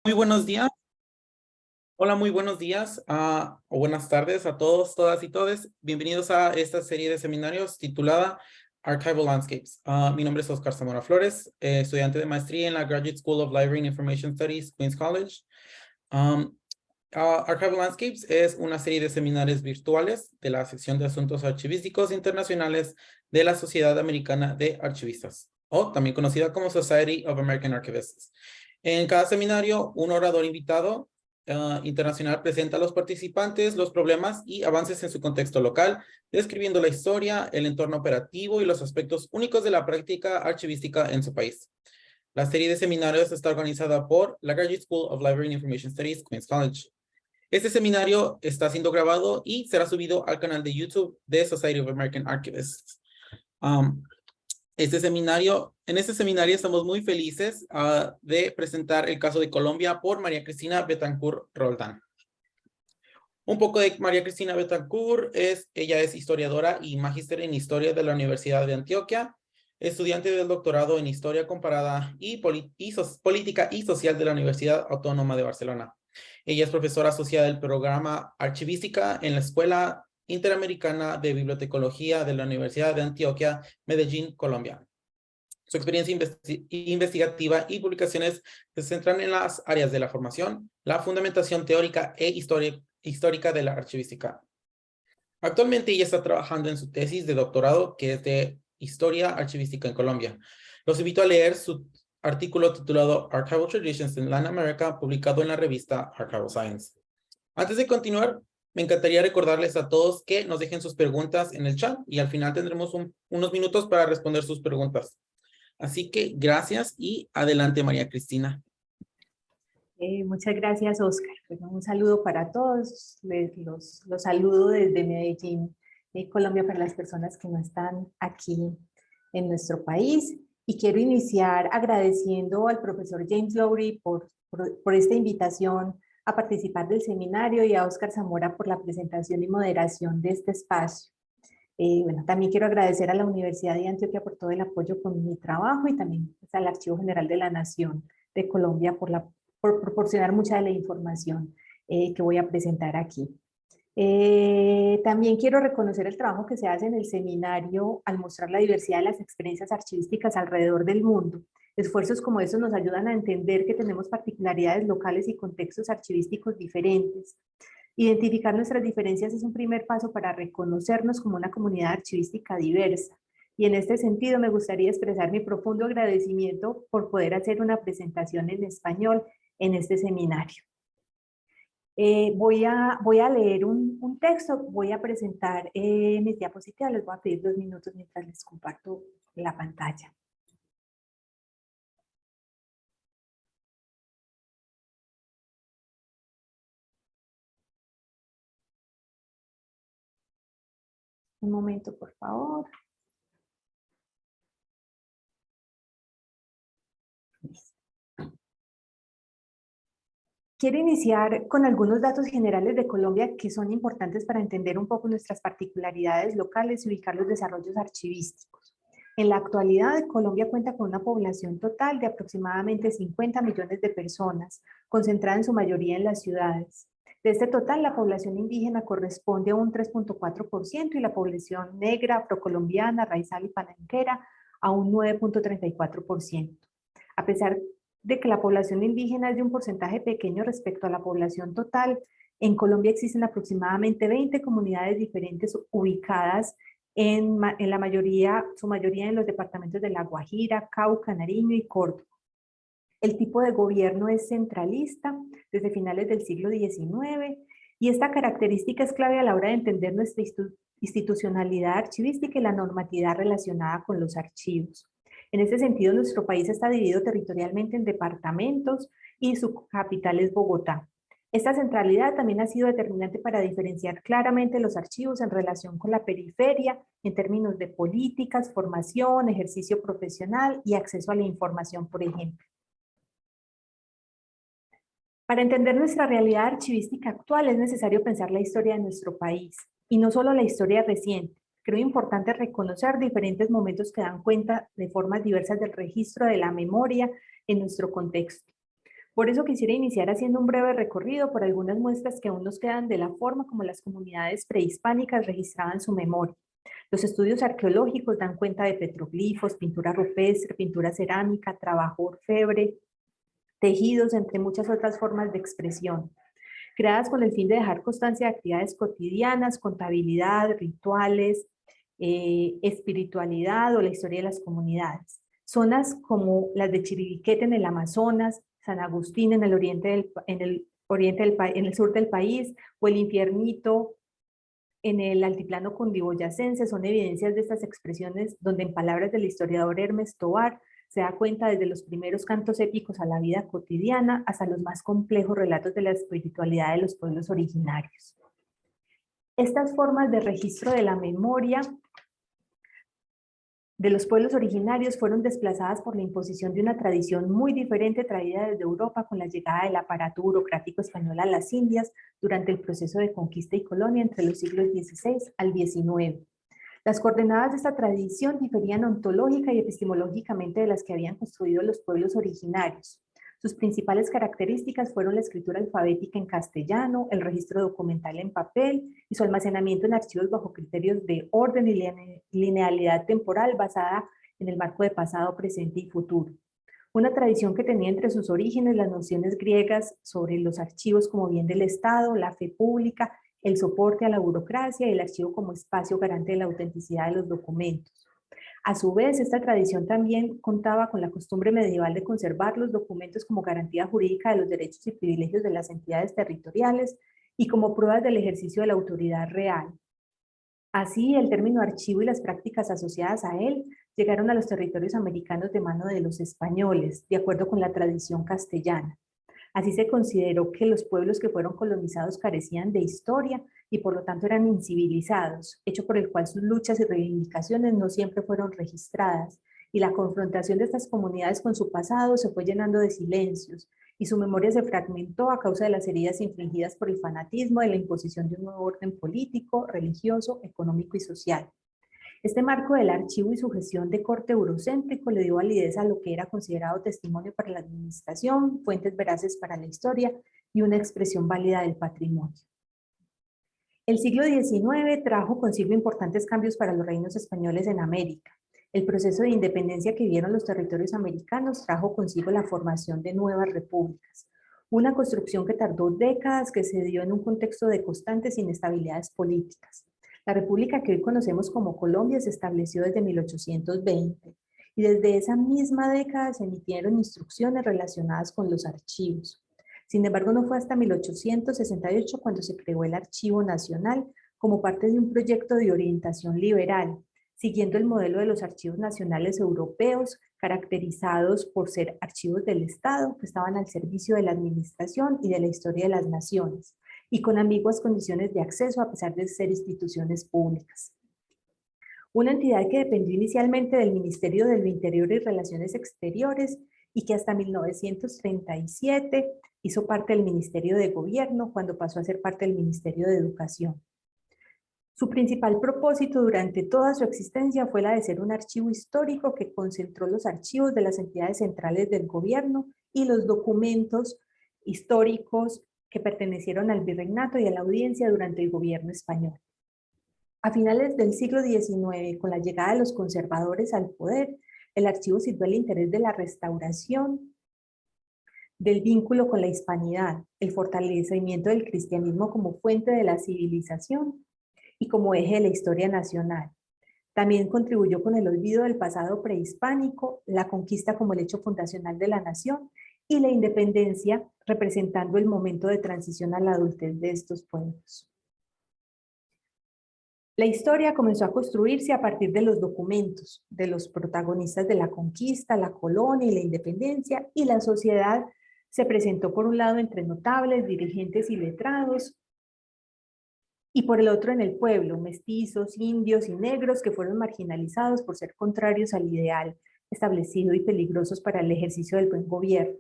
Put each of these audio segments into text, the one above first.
Muy buenos días. Hola, muy buenos días o buenas tardes a todos, todas y todes. Bienvenidos a esta serie de seminarios titulada Archival Landscapes. Mi nombre es Oscar Zamora Flores, estudiante de maestría en la Graduate School of Library and Information Studies, Queens College. Archival Landscapes es una serie de seminarios virtuales de la sección de asuntos archivísticos internacionales de la Sociedad Americana de Archivistas, o también conocida como Society of American Archivists. En cada seminario, un orador invitado internacional presenta a los participantes los problemas y avances en su contexto local, describiendo la historia, el entorno operativo y los aspectos únicos de la práctica archivística en su país. La serie de seminarios está organizada por la Graduate School of Library and Information Studies, Queens College. Este seminario está siendo grabado y será subido al canal de YouTube de Society of American Archivists. En este seminario estamos muy felices de presentar el caso de Colombia por María Cristina Betancourt Roldán. Un poco de María Cristina Betancourt. Ella es historiadora y magíster en Historia de la Universidad de Antioquia, estudiante del doctorado en Historia Comparada y Política y Social de la Universidad Autónoma de Barcelona. Ella es profesora asociada del programa Archivística en la Escuela Interamericana de Bibliotecología de la Universidad de Antioquia, Medellín, Colombia. Su experiencia investigativa y publicaciones se centran en las áreas de la formación, la fundamentación teórica e histórica de la archivística. Actualmente ella está trabajando en su tesis de doctorado, que es de Historia Archivística en Colombia. Los invito a leer su artículo titulado Archival Traditions in Latin America, publicado en la revista Archival Science. Antes de continuar, me encantaría recordarles a todos que nos dejen sus preguntas en el chat y al final tendremos unos minutos para responder sus preguntas. Así que gracias y adelante, María Cristina. Muchas gracias, Oscar. Bueno, un saludo para todos. Los saludo desde Medellín, Colombia, para las personas que no están aquí en nuestro país. Y quiero iniciar agradeciendo al profesor James Lowry por esta invitación a participar del seminario y a Oscar Zamora por la presentación y moderación de este espacio. Bueno, también quiero agradecer a la Universidad de Antioquia por todo el apoyo con mi trabajo y también pues, al Archivo General de la Nación de Colombia por proporcionar mucha de la información que voy a presentar aquí. También quiero reconocer el trabajo que se hace en el seminario al mostrar la diversidad de las experiencias archivísticas alrededor del mundo. Esfuerzos como estos nos ayudan a entender que tenemos particularidades locales y contextos archivísticos diferentes. Identificar nuestras diferencias es un primer paso para reconocernos como una comunidad archivística diversa. Y en este sentido me gustaría expresar mi profundo agradecimiento por poder hacer una presentación en español en este seminario. Voy a leer un texto, voy a presentar mis diapositivas, les voy a pedir 2 minutos mientras les comparto la pantalla. Un momento, por favor. Quiero iniciar con algunos datos generales de Colombia que son importantes para entender un poco nuestras particularidades locales y ubicar los desarrollos archivísticos. En la actualidad, Colombia cuenta con una población total de aproximadamente 50 millones de personas, concentrada en su mayoría en las ciudades. De este total, la población indígena corresponde a un 3.4% y la población negra, afrocolombiana, raizal y palenquera a un 9.34%. A pesar de que la población indígena es de un porcentaje pequeño respecto a la población total, en Colombia existen aproximadamente 20 comunidades diferentes ubicadas en su mayoría en los departamentos de La Guajira, Cauca, Nariño y Córdoba. El tipo de gobierno es centralista desde finales del siglo XIX y esta característica es clave a la hora de entender nuestra institucionalidad archivística y la normatividad relacionada con los archivos. En este sentido, nuestro país está dividido territorialmente en departamentos y su capital es Bogotá. Esta centralidad también ha sido determinante para diferenciar claramente los archivos en relación con la periferia en términos de políticas, formación, ejercicio profesional y acceso a la información, por ejemplo. Para entender nuestra realidad archivística actual es necesario pensar la historia de nuestro país, y no solo la historia reciente. Creo importante reconocer diferentes momentos que dan cuenta de formas diversas del registro de la memoria en nuestro contexto. Por eso quisiera iniciar haciendo un breve recorrido por algunas muestras que aún nos quedan de la forma como las comunidades prehispánicas registraban su memoria. Los estudios arqueológicos dan cuenta de petroglifos, pintura rupestre, pintura cerámica, trabajo orfebre, tejidos, entre muchas otras formas de expresión, creadas con el fin de dejar constancia de actividades cotidianas, contabilidad, rituales, espiritualidad o la historia de las comunidades. Zonas como las de Chiribiquete en el Amazonas, San Agustín en el en el sur del país, o el Infiernito en el altiplano cundiboyacense son evidencias de estas expresiones donde, en palabras del historiador Hermes Tovar, se da cuenta desde los primeros cantos épicos a la vida cotidiana hasta los más complejos relatos de la espiritualidad de los pueblos originarios. Estas formas de registro de la memoria de los pueblos originarios fueron desplazadas por la imposición de una tradición muy diferente traída desde Europa con la llegada del aparato burocrático español a las Indias durante el proceso de conquista y colonia entre los siglos XVI al XIX. Las coordenadas de esta tradición diferían ontológica y epistemológicamente de las que habían construido los pueblos originarios. Sus principales características fueron la escritura alfabética en castellano, el registro documental en papel y su almacenamiento en archivos bajo criterios de orden y linealidad temporal basada en el marco de pasado, presente y futuro. Una tradición que tenía entre sus orígenes las nociones griegas sobre los archivos como bien del Estado, la fe pública, el soporte a la burocracia y el archivo como espacio garante de la autenticidad de los documentos. A su vez, esta tradición también contaba con la costumbre medieval de conservar los documentos como garantía jurídica de los derechos y privilegios de las entidades territoriales y como pruebas del ejercicio de la autoridad real. Así, el término archivo y las prácticas asociadas a él llegaron a los territorios americanos de mano de los españoles, de acuerdo con la tradición castellana. Así se consideró que los pueblos que fueron colonizados carecían de historia y por lo tanto eran incivilizados, hecho por el cual sus luchas y reivindicaciones no siempre fueron registradas, y la confrontación de estas comunidades con su pasado se fue llenando de silencios, y su memoria se fragmentó a causa de las heridas infligidas por el fanatismo de la imposición de un nuevo orden político, religioso, económico y social. Este marco del archivo y su gestión de corte eurocéntrico le dio validez a lo que era considerado testimonio para la administración, fuentes veraces para la historia y una expresión válida del patrimonio. El siglo XIX trajo consigo importantes cambios para los reinos españoles en América. El proceso de independencia que vivieron los territorios americanos trajo consigo la formación de nuevas repúblicas, una construcción que tardó décadas, que se dio en un contexto de constantes inestabilidades políticas. La república que hoy conocemos como Colombia se estableció desde 1820 y desde esa misma década se emitieron instrucciones relacionadas con los archivos. Sin embargo, no fue hasta 1868 cuando se creó el Archivo Nacional como parte de un proyecto de orientación liberal, siguiendo el modelo de los archivos nacionales europeos, caracterizados por ser archivos del Estado que estaban al servicio de la administración y de la historia de las naciones, y con ambiguas condiciones de acceso a pesar de ser instituciones públicas. Una entidad que dependió inicialmente del Ministerio del Interior y Relaciones Exteriores y que hasta 1937 hizo parte del Ministerio de Gobierno cuando pasó a ser parte del Ministerio de Educación. Su principal propósito durante toda su existencia fue la de ser un archivo histórico que concentró los archivos de las entidades centrales del gobierno y los documentos históricos que pertenecieron al virreinato y a la audiencia durante el gobierno español. A finales del siglo XIX, con la llegada de los conservadores al poder, el archivo sirvió al interés de la restauración del vínculo con la hispanidad, el fortalecimiento del cristianismo como fuente de la civilización y como eje de la historia nacional. También contribuyó con el olvido del pasado prehispánico, la conquista como el hecho fundacional de la nación y la independencia, representando el momento de transición a la adultez de estos pueblos. La historia comenzó a construirse a partir de los documentos, de los protagonistas de la conquista, la colonia y la independencia, y la sociedad se presentó por un lado entre notables, dirigentes y letrados, y por el otro en el pueblo, mestizos, indios y negros que fueron marginalizados por ser contrarios al ideal establecido y peligrosos para el ejercicio del buen gobierno.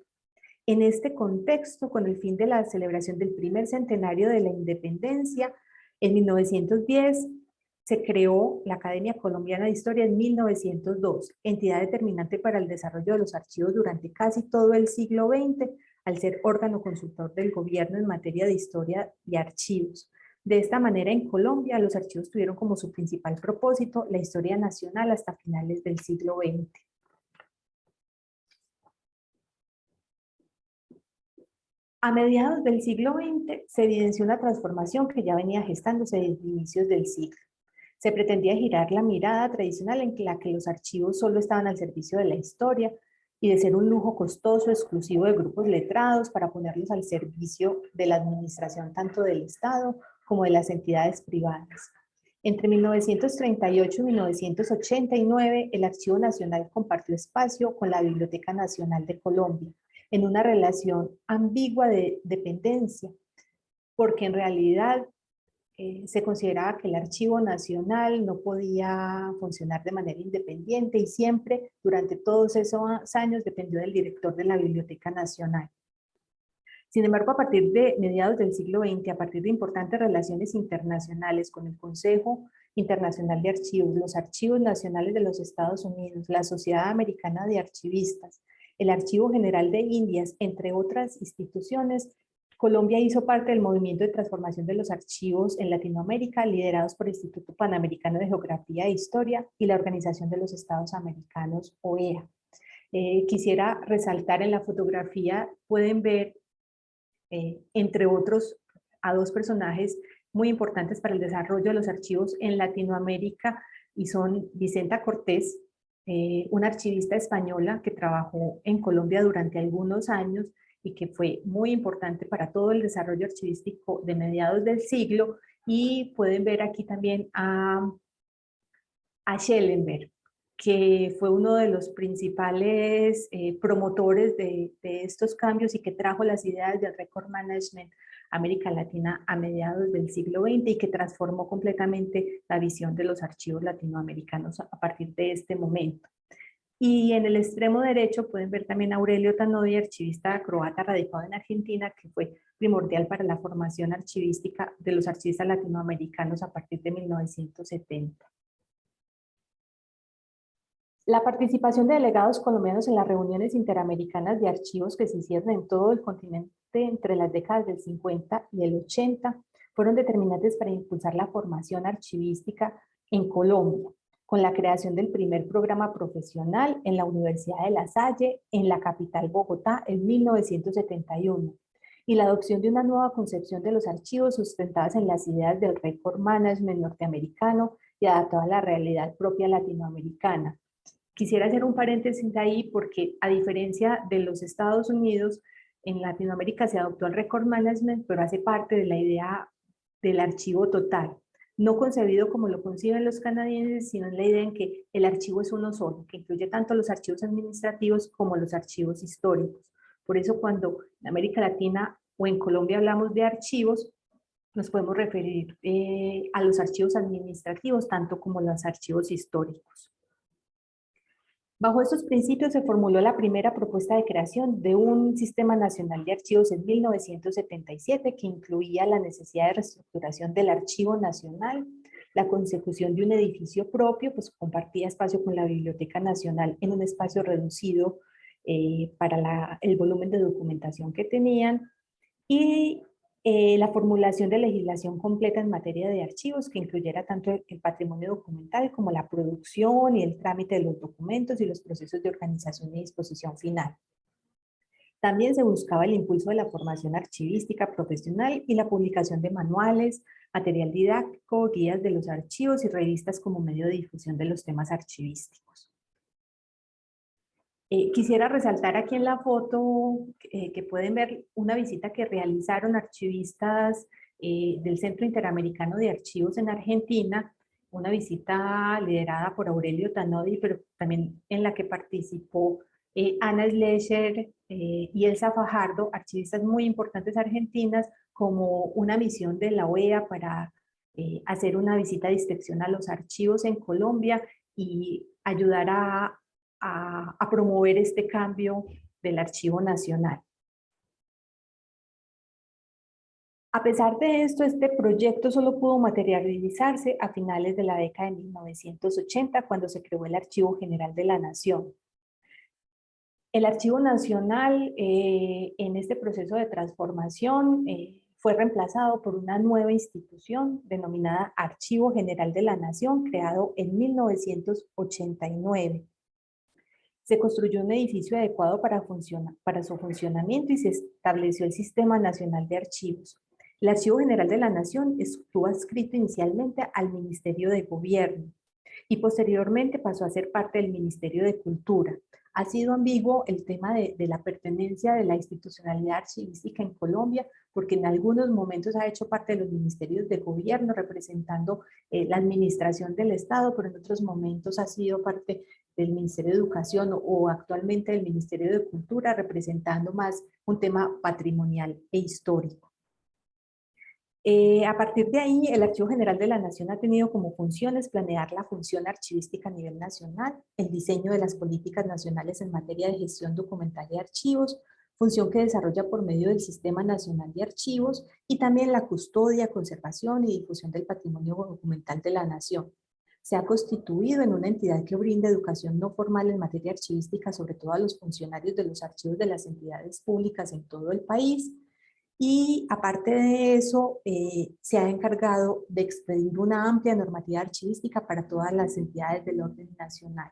En este contexto, con el fin de la celebración del primer centenario de la independencia, en 1910 se creó la Academia Colombiana de Historia en 1902, entidad determinante para el desarrollo de los archivos durante casi todo el siglo XX, al ser órgano consultor del gobierno en materia de historia y archivos. De esta manera, en Colombia, los archivos tuvieron como su principal propósito la historia nacional hasta finales del siglo XX. A mediados del siglo XX se evidenció una transformación que ya venía gestándose desde inicios del siglo. Se pretendía girar la mirada tradicional en la que los archivos solo estaban al servicio de la historia y de ser un lujo costoso exclusivo de grupos letrados para ponerlos al servicio de la administración tanto del Estado como de las entidades privadas. Entre 1938 y 1989, el Archivo Nacional compartió espacio con la Biblioteca Nacional de Colombia, en una relación ambigua de dependencia, porque en realidad se consideraba que el Archivo Nacional no podía funcionar de manera independiente y siempre, durante todos esos años, dependió del director de la Biblioteca Nacional. Sin embargo, a partir de mediados del siglo XX, a partir de importantes relaciones internacionales con el Consejo Internacional de Archivos, los Archivos Nacionales de los Estados Unidos, la Sociedad Americana de Archivistas, el Archivo General de Indias, entre otras instituciones, Colombia hizo parte del movimiento de transformación de los archivos en Latinoamérica, liderados por el Instituto Panamericano de Geografía e Historia y la Organización de los Estados Americanos, OEA. Quisiera resaltar en la fotografía, pueden ver, entre otros, a dos personajes muy importantes para el desarrollo de los archivos en Latinoamérica, y son Vicenta Cortés, una archivista española que trabajó en Colombia durante algunos años y que fue muy importante para todo el desarrollo archivístico de mediados del siglo, y pueden ver aquí también a Schellenberg, que fue uno de los principales promotores de estos cambios y que trajo las ideas del record management a América Latina a mediados del siglo XX y que transformó completamente la visión de los archivos latinoamericanos a partir de este momento. Y en el extremo derecho pueden ver también a Aurelio Tanodi, archivista croata radicado en Argentina, que fue primordial para la formación archivística de los archivistas latinoamericanos a partir de 1970. La participación de delegados colombianos en las reuniones interamericanas de archivos que se hicieron en todo el continente entre las décadas del 50 y el 80 fueron determinantes para impulsar la formación archivística en Colombia, con la creación del primer programa profesional en la Universidad de La Salle, en la capital Bogotá, en 1971, y la adopción de una nueva concepción de los archivos sustentadas en las ideas del record management norteamericano y adaptada a la realidad propia latinoamericana. Quisiera hacer un paréntesis ahí porque, a diferencia de los Estados Unidos, en Latinoamérica se adoptó el record management, pero hace parte de la idea del archivo total, no concebido como lo conciben los canadienses, sino en la idea en que el archivo es uno solo, que incluye tanto los archivos administrativos como los archivos históricos. Por eso, cuando en América Latina o en Colombia hablamos de archivos, nos podemos referir a los archivos administrativos tanto como los archivos históricos. Bajo estos principios se formuló la primera propuesta de creación de un Sistema Nacional de Archivos en 1977 que incluía la necesidad de reestructuración del Archivo Nacional, la consecución de un edificio propio, pues compartía espacio con la Biblioteca Nacional en un espacio reducido para el volumen de documentación que tenían, y la formulación de legislación completa en materia de archivos que incluyera tanto el patrimonio documental como la producción y el trámite de los documentos y los procesos de organización y disposición final. También se buscaba el impulso de la formación archivística profesional y la publicación de manuales, material didáctico, guías de los archivos y revistas como medio de difusión de los temas archivísticos. Quisiera resaltar aquí en la foto que pueden ver una visita que realizaron archivistas del Centro Interamericano de Archivos en Argentina, una visita liderada por Aurelio Tanodi, pero también en la que participó Ana Schlecher y Elsa Fajardo, archivistas muy importantes argentinas, como una misión de la OEA para hacer una visita de inspección a los archivos en Colombia y ayudar a promover este cambio del Archivo Nacional. A pesar de esto, este proyecto solo pudo materializarse a finales de la década de 1980, cuando se creó el Archivo General de la Nación. El Archivo Nacional en este proceso de transformación fue reemplazado por una nueva institución denominada Archivo General de la Nación, creado en 1989. Se construyó un edificio adecuado para su funcionamiento y se estableció el Sistema Nacional de Archivos. El Archivo General de la Nación estuvo adscrito inicialmente al Ministerio de Gobierno y posteriormente pasó a ser parte del Ministerio de Cultura. Ha sido ambiguo el tema de la pertenencia de la institucionalidad archivística en Colombia, porque en algunos momentos ha hecho parte de los ministerios de gobierno representando la administración del Estado, pero en otros momentos ha sido parte del Ministerio de Educación o actualmente del Ministerio de Cultura, representando más un tema patrimonial e histórico. A partir de ahí, el Archivo General de la Nación ha tenido como funciones planear la función archivística a nivel nacional, el diseño de las políticas nacionales en materia de gestión documental y archivos, función que desarrolla por medio del Sistema Nacional de Archivos, y también la custodia, conservación y difusión del patrimonio documental de la Nación. Se ha constituido en una entidad que brinda educación no formal en materia archivística, sobre todo a los funcionarios de los archivos de las entidades públicas en todo el país. Y aparte de eso, se ha encargado de expedir una amplia normativa archivística para todas las entidades del orden nacional.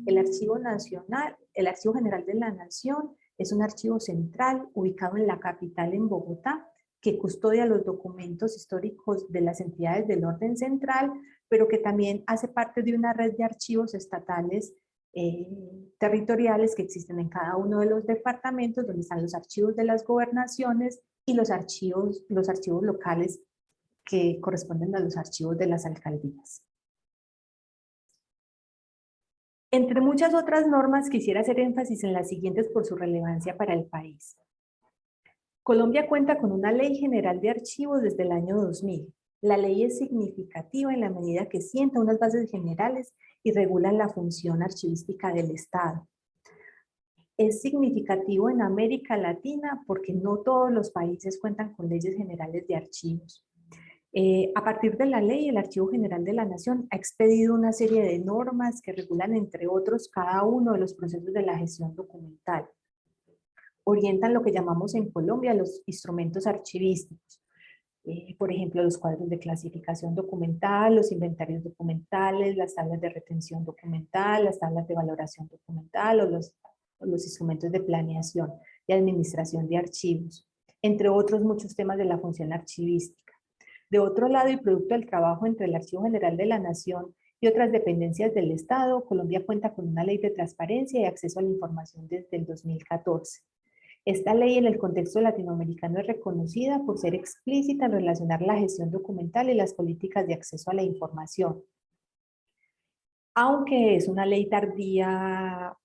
El Archivo Nacional, el Archivo General de la Nación, es un archivo central ubicado en la capital, en Bogotá, que custodia los documentos históricos de las entidades del orden central, pero que también hace parte de una red de archivos estatales territoriales que existen en cada uno de los departamentos, donde están los archivos de las gobernaciones y los archivos locales que corresponden a los archivos de las alcaldías. Entre muchas otras normas, quisiera hacer énfasis en las siguientes por su relevancia para el país. Colombia cuenta con una Ley General de Archivos desde el año 2000. La ley es significativa en la medida que sienta unas bases generales y regula la función archivística del Estado. Es significativo en América Latina porque no todos los países cuentan con leyes generales de archivos. A partir de la ley, el Archivo General de la Nación ha expedido una serie de normas que regulan, entre otros, cada uno de los procesos de la gestión documental. Orientan lo que llamamos en Colombia los instrumentos archivísticos. Por ejemplo, los cuadros de clasificación documental, los inventarios documentales, las tablas de retención documental, las tablas de valoración documental o los instrumentos de planeación y administración de archivos, entre otros muchos temas de la función archivística. De otro lado, y producto del trabajo entre el Archivo General de la Nación y otras dependencias del Estado, Colombia cuenta con una ley de transparencia y acceso a la información desde el 2014. Esta ley en el contexto latinoamericano es reconocida por ser explícita en relacionar la gestión documental y las políticas de acceso a la información. Aunque es una ley tardía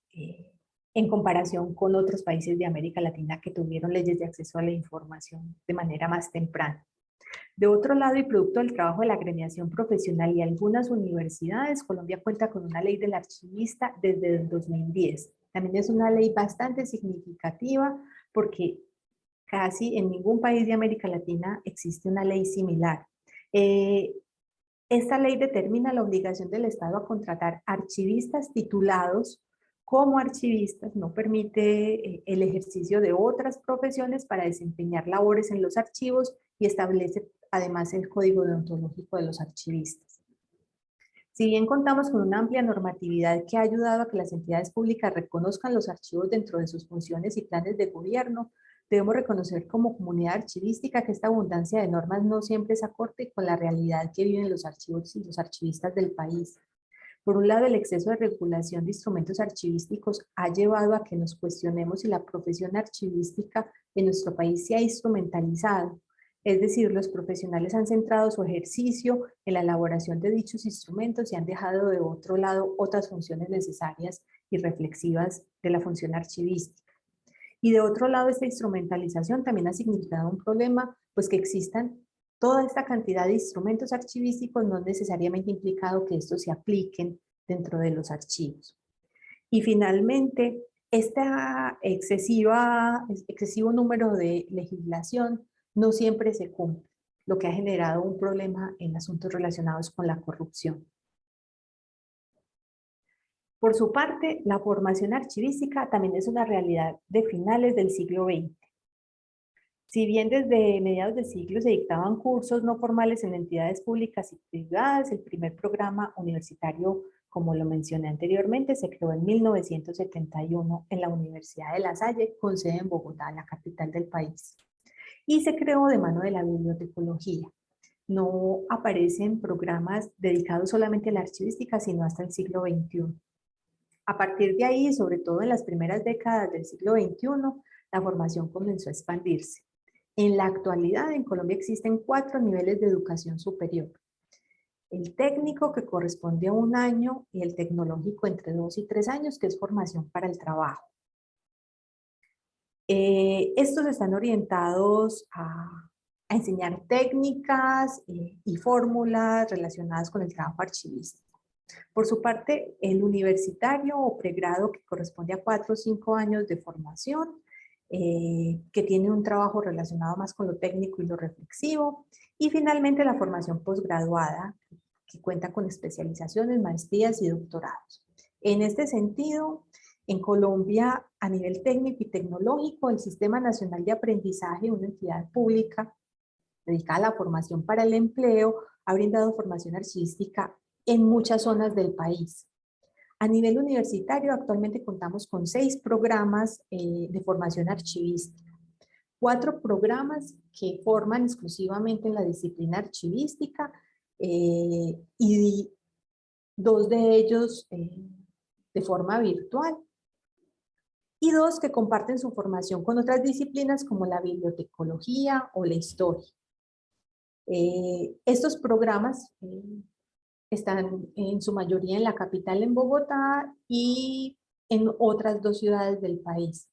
en comparación con otros países de América Latina que tuvieron leyes de acceso a la información de manera más temprana. De otro lado, y producto del trabajo de la agremiación profesional y algunas universidades, Colombia cuenta con una ley del archivista desde el 2010. También es una ley bastante significativa porque casi en ningún país de América Latina existe una ley similar. Esta ley determina la obligación del Estado a contratar archivistas titulados como archivistas, no permite el ejercicio de otras profesiones para desempeñar labores en los archivos y establece además el código deontológico de los archivistas. Si bien contamos con una amplia normatividad que ha ayudado a que las entidades públicas reconozcan los archivos dentro de sus funciones y planes de gobierno, debemos reconocer como comunidad archivística que esta abundancia de normas no siempre es acorde con la realidad que viven los archivos y los archivistas del país. Por un lado, el exceso de regulación de instrumentos archivísticos ha llevado a que nos cuestionemos si la profesión archivística en nuestro país se ha instrumentalizado. Es decir, los profesionales han centrado su ejercicio en la elaboración de dichos instrumentos y han dejado de otro lado otras funciones necesarias y reflexivas de la función archivística. Y de otro lado, esta instrumentalización también ha significado un problema, pues que existan toda esta cantidad de instrumentos archivísticos no necesariamente implicado que estos se apliquen dentro de los archivos. Y finalmente, este excesivo número de legislación no siempre se cumple, lo que ha generado un problema en asuntos relacionados con la corrupción. Por su parte, la formación archivística también es una realidad de finales del siglo XX. Si bien desde mediados del siglo se dictaban cursos no formales en entidades públicas y privadas, el primer programa universitario, como lo mencioné anteriormente, se creó en 1971 en la Universidad de La Salle, con sede en Bogotá, la capital del país. Y se creó de mano de la bibliotecología. No aparecen programas dedicados solamente a la archivística, sino hasta el siglo XXI. A partir de ahí, sobre todo en las primeras décadas del siglo XXI, la formación comenzó a expandirse. En la actualidad, en Colombia existen 4 niveles de educación superior. El técnico, que corresponde a 1 año, y el tecnológico entre 2 y 3 años, que es formación para el trabajo. Estos están orientados a enseñar técnicas y fórmulas relacionadas con el trabajo archivístico. Por su parte, el universitario o pregrado, que corresponde a 4 o 5 años de formación, que tiene un trabajo relacionado más con lo técnico y lo reflexivo. Y finalmente la formación posgraduada, que cuenta con especializaciones, maestrías y doctorados. En este sentido, en Colombia, a nivel técnico y tecnológico, el Sistema Nacional de Aprendizaje, una entidad pública dedicada a la formación para el empleo, ha brindado formación archivística en muchas zonas del país. A nivel universitario, actualmente contamos con 6 programas de formación archivística, 4 programas que forman exclusivamente en la disciplina archivística y 2 de ellos de forma virtual, y 2 que comparten su formación con otras disciplinas como la bibliotecología o la historia. Estos programas están en su mayoría en la capital, en Bogotá, y en otras 2 ciudades del país.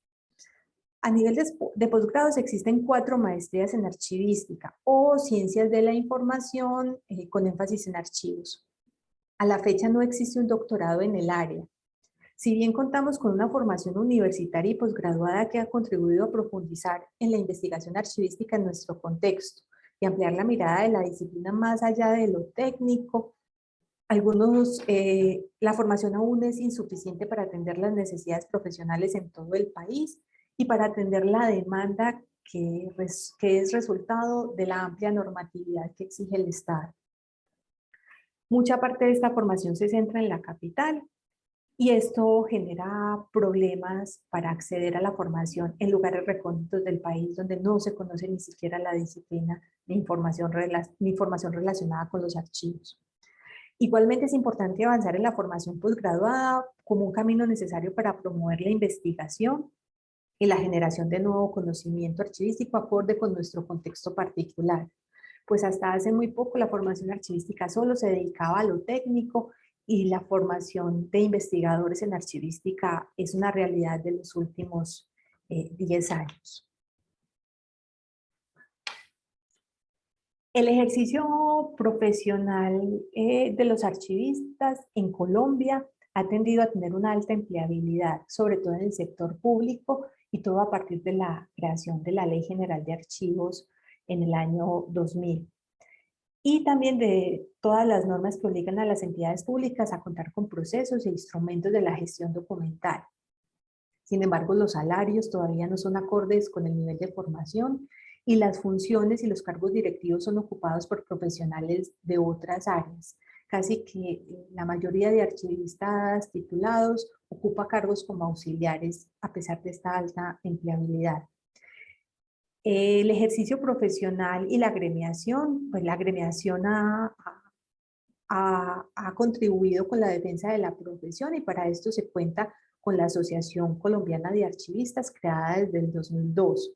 A nivel de posgrados existen 4 maestrías en archivística o ciencias de la información con énfasis en archivos. A la fecha no existe un doctorado en el área. Si bien contamos con una formación universitaria y posgraduada que ha contribuido a profundizar en la investigación archivística en nuestro contexto y ampliar la mirada de la disciplina más allá de lo técnico, la formación aún es insuficiente para atender las necesidades profesionales en todo el país y para atender la demanda que es resultado de la amplia normatividad que exige el Estado. Mucha parte de esta formación se centra en la capital y esto genera problemas para acceder a la formación en lugares recónditos del país donde no se conoce ni siquiera la disciplina ni información relacionada con los archivos. Igualmente es importante avanzar en la formación posgraduada como un camino necesario para promover la investigación y la generación de nuevo conocimiento archivístico acorde con nuestro contexto particular. Pues hasta hace muy poco la formación archivística solo se dedicaba a lo técnico y la formación de investigadores en archivística es una realidad de los últimos 10 años. El ejercicio profesional de los archivistas en Colombia ha tendido a tener una alta empleabilidad, sobre todo en el sector público, y todo a partir de la creación de la Ley General de Archivos en el año 2000. Y también de todas las normas que obligan a las entidades públicas a contar con procesos e instrumentos de la gestión documental. Sin embargo, los salarios todavía no son acordes con el nivel de formación y las funciones y los cargos directivos son ocupados por profesionales de otras áreas. Casi que la mayoría de archivistas titulados ocupa cargos como auxiliares a pesar de esta alta empleabilidad. El ejercicio profesional y la agremiación, pues la agremiación ha contribuido con la defensa de la profesión y para esto se cuenta con la Asociación Colombiana de Archivistas creada desde el 2002.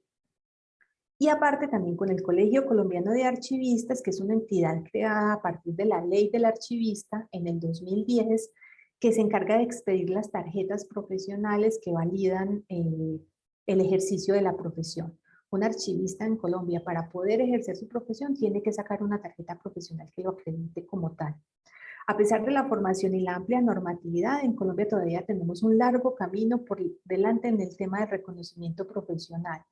Y aparte también con el Colegio Colombiano de Archivistas, que es una entidad creada a partir de la Ley del Archivista en el 2010, que se encarga de expedir las tarjetas profesionales que validan el ejercicio de la profesión. Un archivista en Colombia, para poder ejercer su profesión, tiene que sacar una tarjeta profesional que lo acredite como tal. A pesar de la formación y la amplia normatividad, en Colombia todavía tenemos un largo camino por delante en el tema de reconocimiento profesional.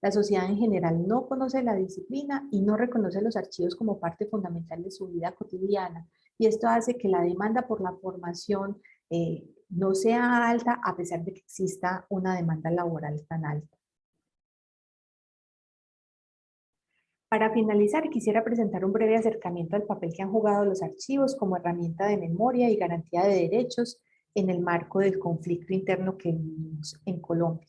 La sociedad en general no conoce la disciplina y no reconoce los archivos como parte fundamental de su vida cotidiana. Y esto hace que la demanda por la formación no sea alta a pesar de que exista una demanda laboral tan alta. Para finalizar, quisiera presentar un breve acercamiento al papel que han jugado los archivos como herramienta de memoria y garantía de derechos en el marco del conflicto interno que vivimos en Colombia.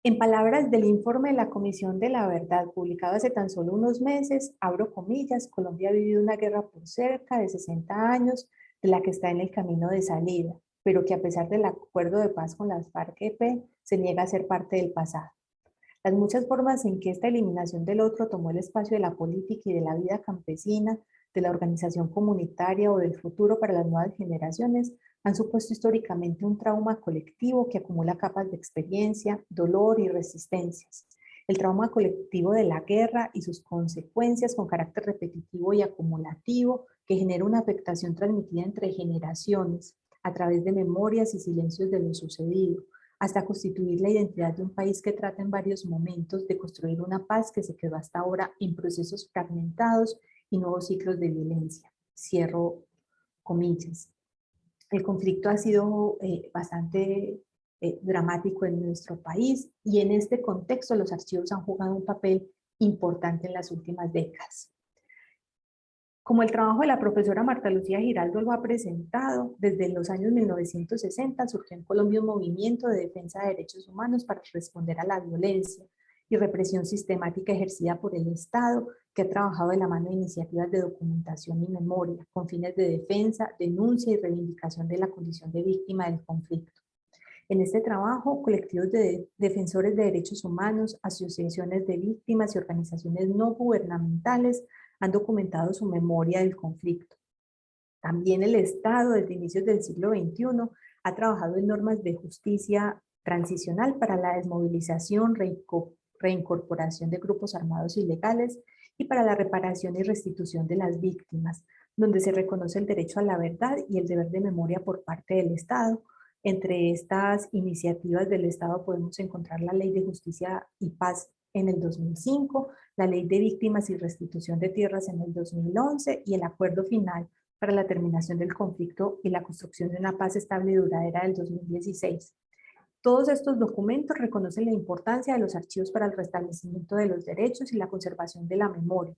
En palabras del informe de la Comisión de la Verdad, publicado hace tan solo unos meses, abro comillas, Colombia ha vivido una guerra por cerca de 60 años, de la que está en el camino de salida, pero que a pesar del acuerdo de paz con las FARC-EP, se niega a ser parte del pasado. Las muchas formas en que esta eliminación del otro tomó el espacio de la política y de la vida campesina, de la organización comunitaria o del futuro para las nuevas generaciones, han supuesto históricamente un trauma colectivo que acumula capas de experiencia, dolor y resistencias. El trauma colectivo de la guerra y sus consecuencias con carácter repetitivo y acumulativo que genera una afectación transmitida entre generaciones a través de memorias y silencios de lo sucedido, hasta constituir la identidad de un país que trata en varios momentos de construir una paz que se quedó hasta ahora en procesos fragmentados y nuevos ciclos de violencia. Cierro comillas. El conflicto ha sido bastante dramático en nuestro país y en este contexto los archivos han jugado un papel importante en las últimas décadas. Como el trabajo de la profesora Marta Lucía Giraldo lo ha presentado, desde los años 1960 surgió en Colombia un movimiento de defensa de derechos humanos para responder a la violencia y represión sistemática ejercida por el Estado, que ha trabajado de la mano de iniciativas de documentación y memoria, con fines de defensa, denuncia y reivindicación de la condición de víctima del conflicto. En este trabajo, colectivos de defensores de derechos humanos, asociaciones de víctimas y organizaciones no gubernamentales han documentado su memoria del conflicto. También el Estado, desde inicios del siglo XXI, ha trabajado en normas de justicia transicional para la desmovilización, reincorporación de grupos armados ilegales y para la reparación y restitución de las víctimas, donde se reconoce el derecho a la verdad y el deber de memoria por parte del Estado. Entre estas iniciativas del Estado podemos encontrar la Ley de Justicia y Paz en el 2005, la Ley de Víctimas y Restitución de Tierras en el 2011 y el Acuerdo Final para la Terminación del Conflicto y la Construcción de una Paz Estable y Duradera del 2016. Todos estos documentos reconocen la importancia de los archivos para el restablecimiento de los derechos y la conservación de la memoria.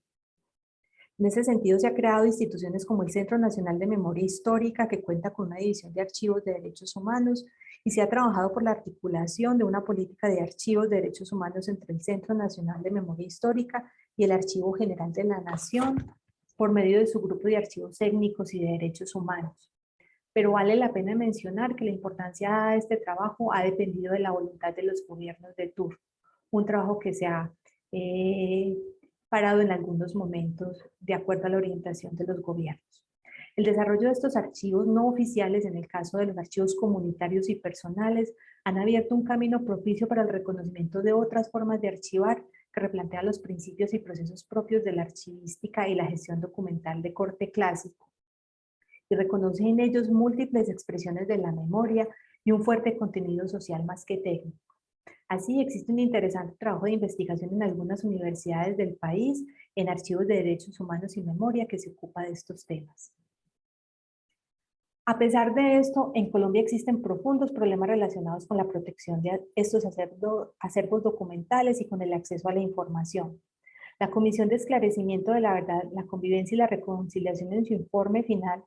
En ese sentido, se han creado instituciones como el Centro Nacional de Memoria Histórica, que cuenta con una división de archivos de derechos humanos, y se ha trabajado por la articulación de una política de archivos de derechos humanos entre el Centro Nacional de Memoria Histórica y el Archivo General de la Nación, por medio de su grupo de archivos técnicos y de derechos humanos. Pero vale la pena mencionar que la importancia de este trabajo ha dependido de la voluntad de los gobiernos de turno, un trabajo que se ha parado en algunos momentos de acuerdo a la orientación de los gobiernos. El desarrollo de estos archivos no oficiales, en el caso de los archivos comunitarios y personales, han abierto un camino propicio para el reconocimiento de otras formas de archivar que replantean los principios y procesos propios de la archivística y la gestión documental de corte clásico, y reconoce en ellos múltiples expresiones de la memoria y un fuerte contenido social más que técnico. Así, existe un interesante trabajo de investigación en algunas universidades del país en archivos de derechos humanos y memoria que se ocupa de estos temas. A pesar de esto, en Colombia existen profundos problemas relacionados con la protección de estos acervos documentales y con el acceso a la información. La Comisión de Esclarecimiento de la Verdad, la Convivencia y la Reconciliación, en su informe final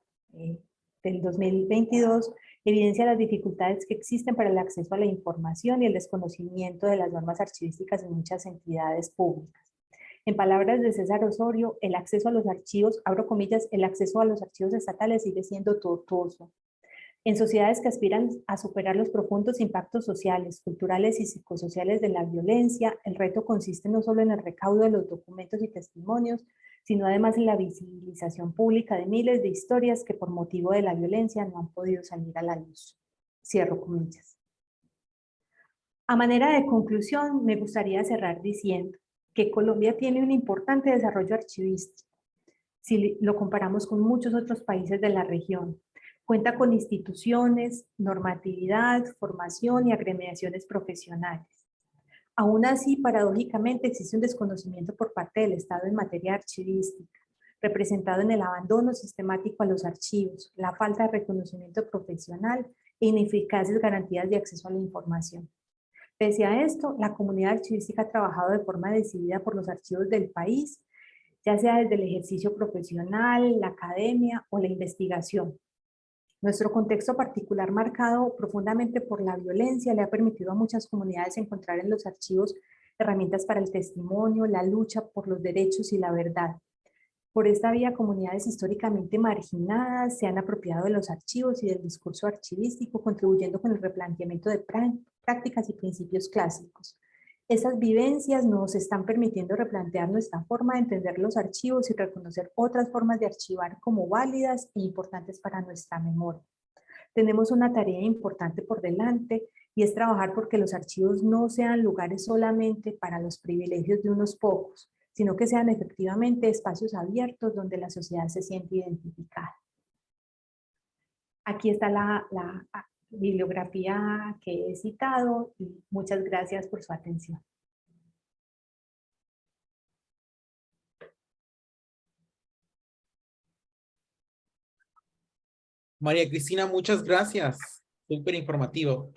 del 2022, evidencia las dificultades que existen para el acceso a la información y el desconocimiento de las normas archivísticas en muchas entidades públicas. En palabras de César Osorio, el acceso a los archivos, abro comillas, el acceso a los archivos estatales sigue siendo tortuoso. En sociedades que aspiran a superar los profundos impactos sociales, culturales y psicosociales de la violencia, el reto consiste no solo en el recaudo de los documentos y testimonios, sino además en la visibilización pública de miles de historias que por motivo de la violencia no han podido salir a la luz. Cierro comillas. A manera de conclusión, me gustaría cerrar diciendo que Colombia tiene un importante desarrollo archivístico, si lo comparamos con muchos otros países de la región. Cuenta con instituciones, normatividad, formación y agremiaciones profesionales. Aún así, paradójicamente, existe un desconocimiento por parte del Estado en materia archivística, representado en el abandono sistemático a los archivos, la falta de reconocimiento profesional e ineficaces garantías de acceso a la información. Pese a esto, la comunidad archivística ha trabajado de forma decidida por los archivos del país, ya sea desde el ejercicio profesional, la academia o la investigación. Nuestro contexto particular, marcado profundamente por la violencia, le ha permitido a muchas comunidades encontrar en los archivos herramientas para el testimonio, la lucha por los derechos y la verdad. Por esta vía, comunidades históricamente marginadas se han apropiado de los archivos y del discurso archivístico, contribuyendo con el replanteamiento de prácticas y principios clásicos. Esas vivencias nos están permitiendo replantear nuestra forma de entender los archivos y reconocer otras formas de archivar como válidas e importantes para nuestra memoria. Tenemos una tarea importante por delante y es trabajar porque los archivos no sean lugares solamente para los privilegios de unos pocos, sino que sean efectivamente espacios abiertos donde la sociedad se siente identificada. Aquí está la bibliografía que he citado y muchas gracias por su atención. María Cristina, muchas gracias. Súper informativo.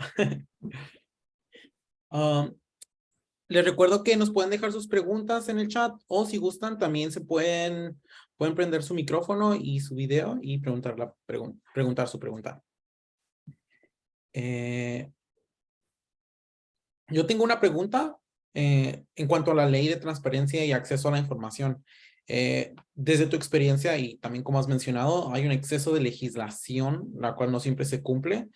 Um, Les recuerdo que nos pueden dejar sus preguntas en el chat o si gustan también pueden prender su micrófono y su video y preguntar su pregunta. Yo tengo una pregunta en cuanto a la ley de transparencia y acceso a la información. Desde tu experiencia y también como has mencionado, hay un exceso de legislación, la cual no siempre se cumple.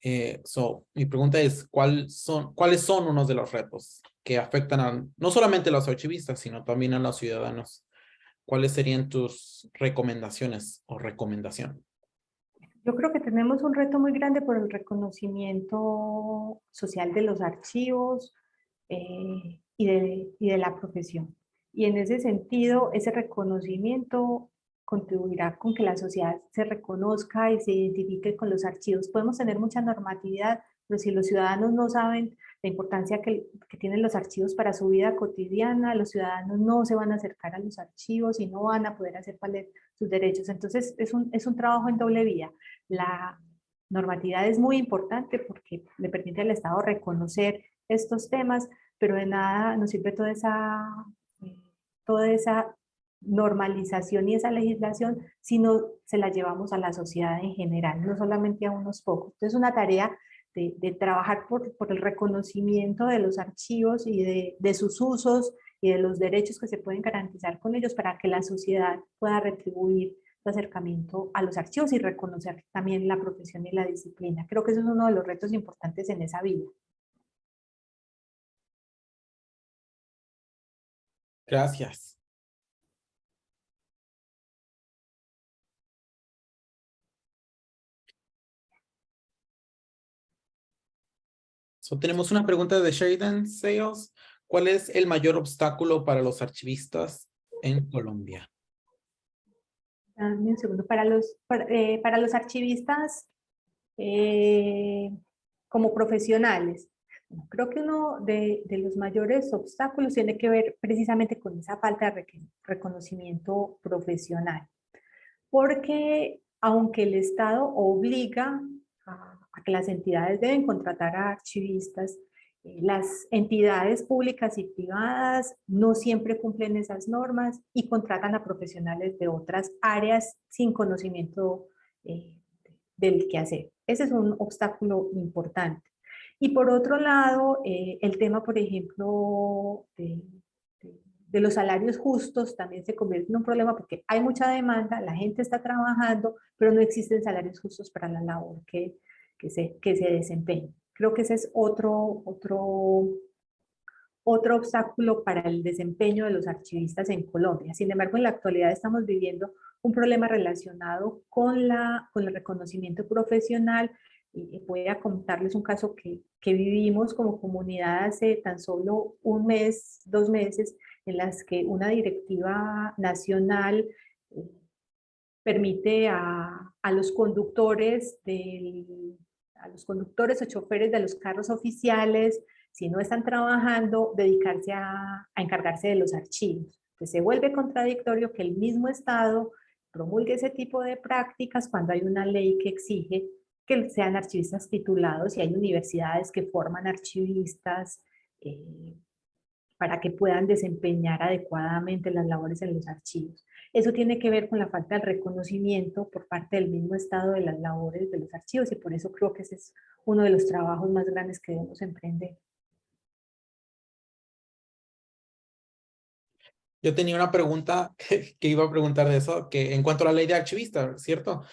Mi pregunta es, ¿cuáles son unos de los retos que afectan no solamente a los archivistas, sino también a los ciudadanos? ¿Cuáles serían tus recomendaciones o recomendación? Yo creo que tenemos un reto muy grande por el reconocimiento social de los archivos y de la profesión. Y en ese sentido, ese reconocimiento contribuirá con que la sociedad se reconozca y se identifique con los archivos. Podemos tener mucha normatividad, pero si los ciudadanos no saben la importancia que tienen los archivos para su vida cotidiana, los ciudadanos no se van a acercar a los archivos y no van a poder hacer valer sus derechos. Entonces, es un trabajo en doble vía. La normatividad es muy importante porque le permite al Estado reconocer estos temas, pero de nada nos sirve toda esa normalización y esa legislación si no se la llevamos a la sociedad en general, no solamente a unos pocos. Entonces, es una tarea de trabajar por el reconocimiento de los archivos y de sus usos y de los derechos que se pueden garantizar con ellos para que la sociedad pueda retribuir su acercamiento a los archivos y reconocer también la profesión y la disciplina. Creo que eso es uno de los retos importantes en esa vida. Gracias. Tenemos una pregunta de Sheridan Sales. ¿Cuál es el mayor obstáculo para los archivistas en Colombia? Dame un segundo. Para los archivistas como profesionales, creo que uno de los mayores obstáculos tiene que ver precisamente con esa falta de reconocimiento profesional. Porque aunque el Estado obliga a que las entidades deben contratar a archivistas, las entidades públicas y privadas no siempre cumplen esas normas y contratan a profesionales de otras áreas sin conocimiento del quehacer. Ese es un obstáculo importante. Y por otro lado, el tema, por ejemplo, de los salarios justos también se convierte en un problema porque hay mucha demanda, la gente está trabajando, pero no existen salarios justos para la labor que se desempeña. Creo que ese es otro obstáculo para el desempeño de los archivistas en Colombia. Sin embargo, en la actualidad estamos viviendo un problema relacionado con el reconocimiento profesional. Y voy a contarles un caso que vivimos como comunidad hace tan solo un mes, 2 meses, en las que una directiva nacional permite a los conductores o choferes de los carros oficiales, si no están trabajando, dedicarse a encargarse de los archivos. Entonces se vuelve contradictorio que el mismo Estado promulgue ese tipo de prácticas cuando hay una ley que exige que sean archivistas titulados y hay universidades que forman archivistas para que puedan desempeñar adecuadamente las labores en los archivos. Eso tiene que ver con la falta de reconocimiento por parte del mismo Estado de las labores de los archivos y por eso creo que ese es uno de los trabajos más grandes que debemos emprender. Yo tenía una pregunta que iba a preguntar de eso, que en cuanto a la ley de archivista, ¿cierto?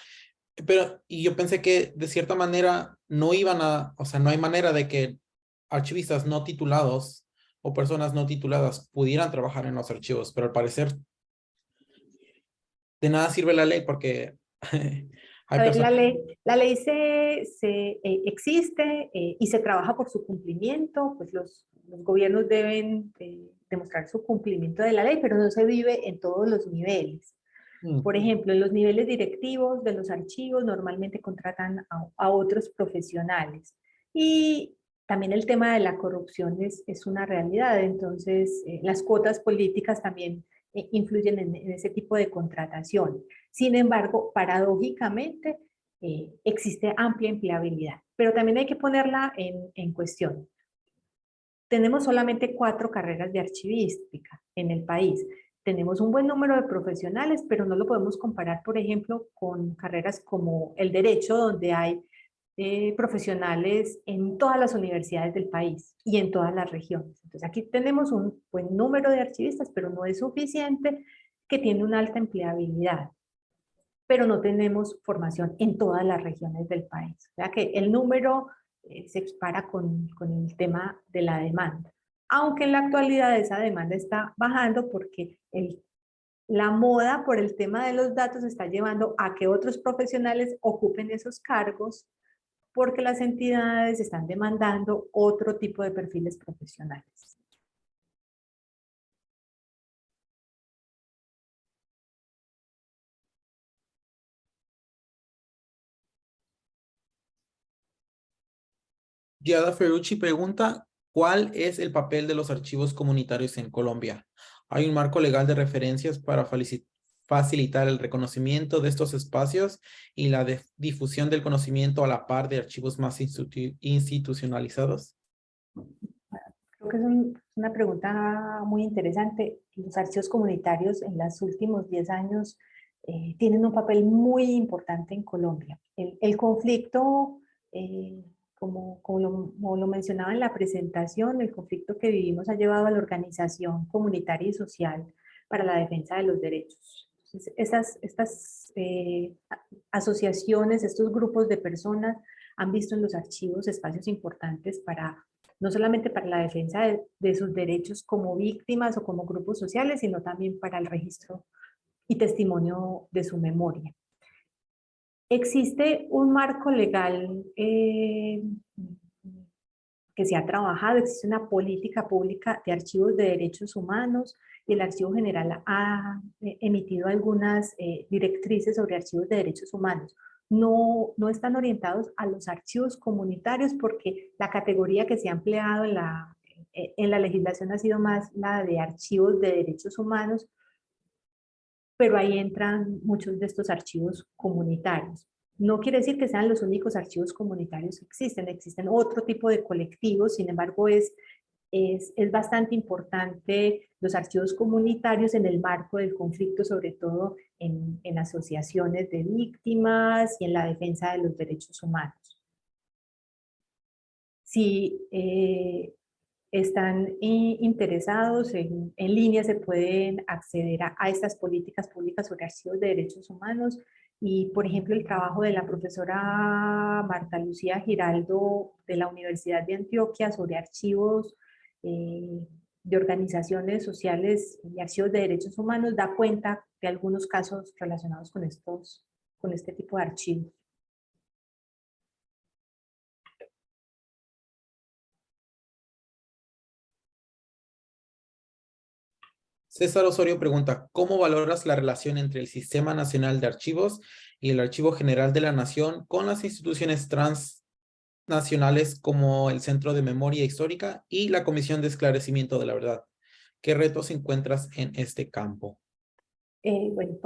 Pero, y yo pensé que de cierta manera no iban a, o sea, no hay manera de que archivistas no titulados o personas no tituladas pudieran trabajar en los archivos, pero al parecer de nada sirve la ley porque hay A ver, personas. la ley existe y se trabaja por su cumplimiento, pues los gobiernos deben demostrar su cumplimiento de la ley, pero no se vive en todos los niveles. Por ejemplo, en los niveles directivos de los archivos normalmente contratan a otros profesionales. Y también el tema de la corrupción es una realidad, entonces las cuotas políticas también influyen en ese tipo de contratación. Sin embargo, paradójicamente, existe amplia empleabilidad, pero también hay que ponerla en cuestión. Tenemos solamente 4 carreras de archivística en el país. Tenemos un buen número de profesionales, pero no lo podemos comparar, por ejemplo, con carreras como el derecho, donde hay profesionales en todas las universidades del país y en todas las regiones. Entonces aquí tenemos un buen número de archivistas, pero no es suficiente, que tiene una alta empleabilidad, pero no tenemos formación en todas las regiones del país. O sea que el número se equipara con el tema de la demanda. Aunque en la actualidad esa demanda está bajando porque la moda por el tema de los datos está llevando a que otros profesionales ocupen esos cargos porque las entidades están demandando otro tipo de perfiles profesionales. Giada Ferrucci pregunta, ¿cuál es el papel de los archivos comunitarios en Colombia? ¿Hay un marco legal de referencias para facilitar el reconocimiento de estos espacios y la difusión del conocimiento a la par de archivos más institucionalizados? Creo que es una pregunta muy interesante. Los archivos comunitarios en los últimos 10 años tienen un papel muy importante en Colombia. El conflicto, como lo mencionaba en la presentación, el conflicto que vivimos ha llevado a la organización comunitaria y social para la defensa de los derechos. Entonces, estas asociaciones, estos grupos de personas han visto en los archivos espacios importantes para no solamente para la defensa de sus derechos como víctimas o como grupos sociales, sino también para el registro y testimonio de su memoria. Existe un marco legal que se ha trabajado, existe una política pública de archivos de derechos humanos y el Archivo General ha emitido algunas directrices sobre archivos de derechos humanos. No están orientados a los archivos comunitarios porque la categoría que se ha empleado en la legislación ha sido más la de archivos de derechos humanos, pero ahí entran muchos de estos archivos comunitarios. No quiere decir que sean los únicos archivos comunitarios que existen otro tipo de colectivos, sin embargo es bastante importante los archivos comunitarios en el marco del conflicto, sobre todo en asociaciones de víctimas y en la defensa de los derechos humanos. Si están interesados, en línea se pueden acceder a estas políticas públicas sobre archivos de derechos humanos y, por ejemplo, el trabajo de la profesora Marta Lucía Giraldo de la Universidad de Antioquia sobre archivos de organizaciones sociales y archivos de derechos humanos da cuenta de algunos casos relacionados con este tipo de archivos. César Osorio pregunta, ¿cómo valoras la relación entre el Sistema Nacional de Archivos y el Archivo General de la Nación con las instituciones transnacionales como el Centro de Memoria Histórica y la Comisión de Esclarecimiento de la Verdad, ¿Qué retos encuentras en este campo? Bueno,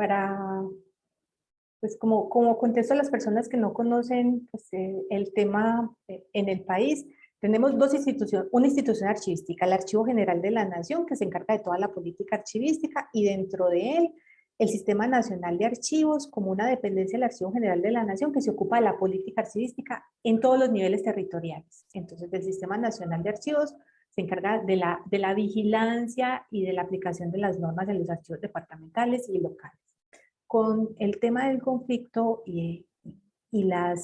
pues como contesto a las personas que no conocen pues, el tema en el país, tenemos dos instituciones, una institución archivística, el Archivo General de la Nación, que se encarga de toda la política archivística, y dentro de él, el Sistema Nacional de Archivos, como una dependencia del Archivo General de la Nación, que se ocupa de la política archivística en todos los niveles territoriales. Entonces, el Sistema Nacional de Archivos se encarga de la vigilancia y de la aplicación de las normas en los archivos departamentales y locales. Con el tema del conflicto y la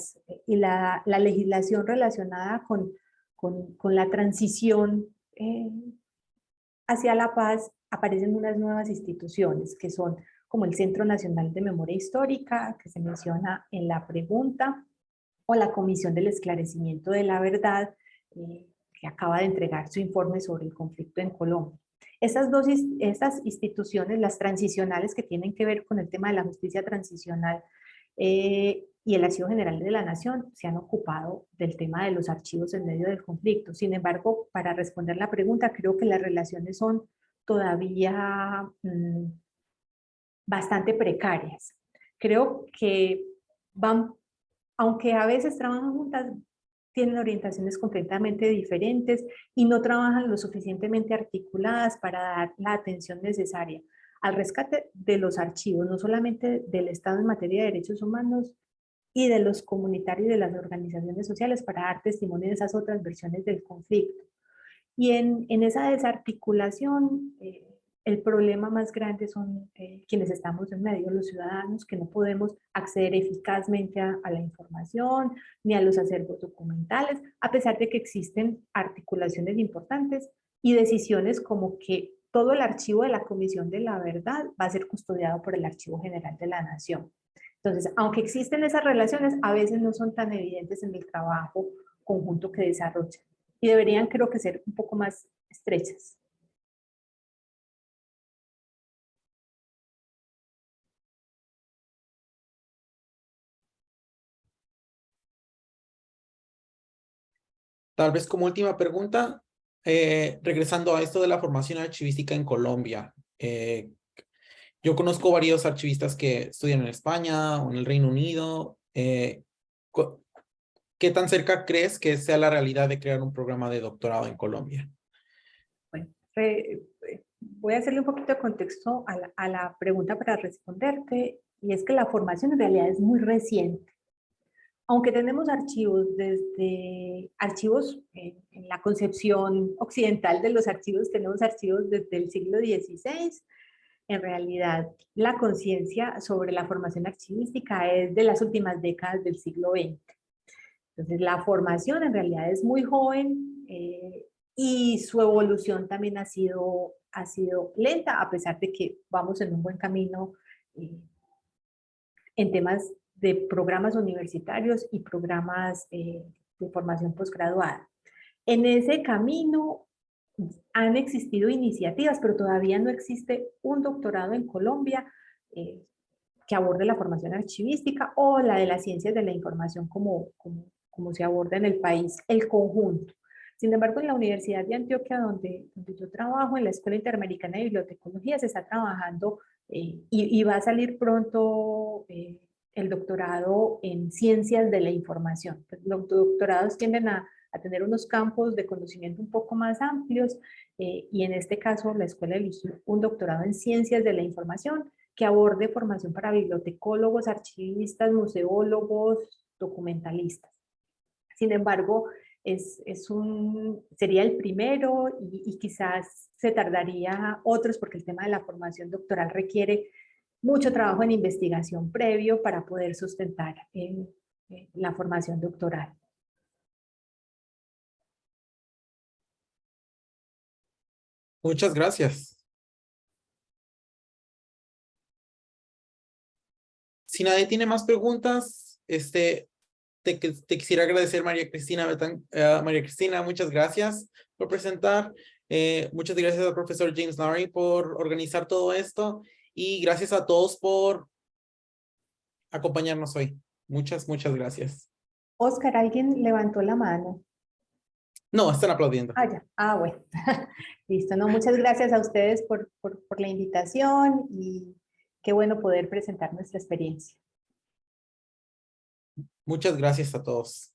legislación relacionada con la transición hacia la paz, aparecen unas nuevas instituciones que son como el Centro Nacional de Memoria Histórica, que se menciona en la pregunta, o la Comisión del Esclarecimiento de la Verdad, que acaba de entregar su informe sobre el conflicto en Colombia. Estas instituciones, las transicionales que tienen que ver con el tema de la justicia transicional y el Archivo General de la Nación, se han ocupado del tema de los archivos en medio del conflicto. Sin embargo, para responder la pregunta, creo que las relaciones son todavía bastante precarias. Creo que van, aunque a veces trabajan juntas, tienen orientaciones completamente diferentes y no trabajan lo suficientemente articuladas para dar la atención necesaria al rescate de los archivos, no solamente del Estado en materia de derechos humanos y de los comunitarios y de las organizaciones sociales para dar testimonio de esas otras versiones del conflicto. Y en esa desarticulación, el problema más grande son quienes estamos en medio, los ciudadanos, que no podemos acceder eficazmente a la información ni a los acervos documentales, a pesar de que existen articulaciones importantes y decisiones como que todo el archivo de la Comisión de la Verdad va a ser custodiado por el Archivo General de la Nación. Entonces, aunque existen esas relaciones, a veces no son tan evidentes en el trabajo conjunto que desarrollan y deberían, creo que, ser un poco más estrechas. Tal vez como última pregunta, regresando a esto de la formación archivística en Colombia. Yo conozco varios archivistas que estudian en España o en el Reino Unido. ¿Qué tan cerca crees que sea la realidad de crear un programa de doctorado en Colombia? Bueno, voy a hacerle un poquito de contexto a la pregunta para responderte, y es que la formación en realidad es muy reciente. Aunque tenemos archivos desde archivos en la concepción occidental de los archivos, tenemos archivos desde el siglo XVI, en realidad la conciencia sobre la formación archivística es de las últimas décadas del siglo XX. Entonces la formación en realidad es muy joven y su evolución también ha sido lenta, a pesar de que vamos en un buen camino en temas de programas universitarios y programas de formación posgraduada. En ese camino han existido iniciativas, pero todavía no existe un doctorado en Colombia que aborde la formación archivística o la de las ciencias de la información como se aborda en el país, el conjunto. Sin embargo, en la Universidad de Antioquia, donde yo trabajo, en la Escuela Interamericana de Bibliotecología, se está trabajando y va a salir pronto el doctorado en ciencias de la información. Los doctorados tienden a tener unos campos de conocimiento un poco más amplios y en este caso la escuela eligió un doctorado en ciencias de la información que aborde formación para bibliotecólogos, archivistas, museólogos, documentalistas. Sin embargo, sería el primero y quizás se tardaría otros porque el tema de la formación doctoral requiere mucho trabajo en investigación previo para poder sustentar la formación doctoral. Muchas gracias. Si nadie tiene más preguntas, te quisiera agradecer, María Cristina, María Cristina, muchas gracias por presentar. Muchas gracias al profesor James Lowry por organizar todo esto y gracias a todos por acompañarnos hoy. Muchas gracias. Oscar, alguien levantó la mano. No, están aplaudiendo. Ah, ya. Ah, bueno. Listo. No, muchas gracias a ustedes por la invitación y qué bueno poder presentar nuestra experiencia. Muchas gracias a todos.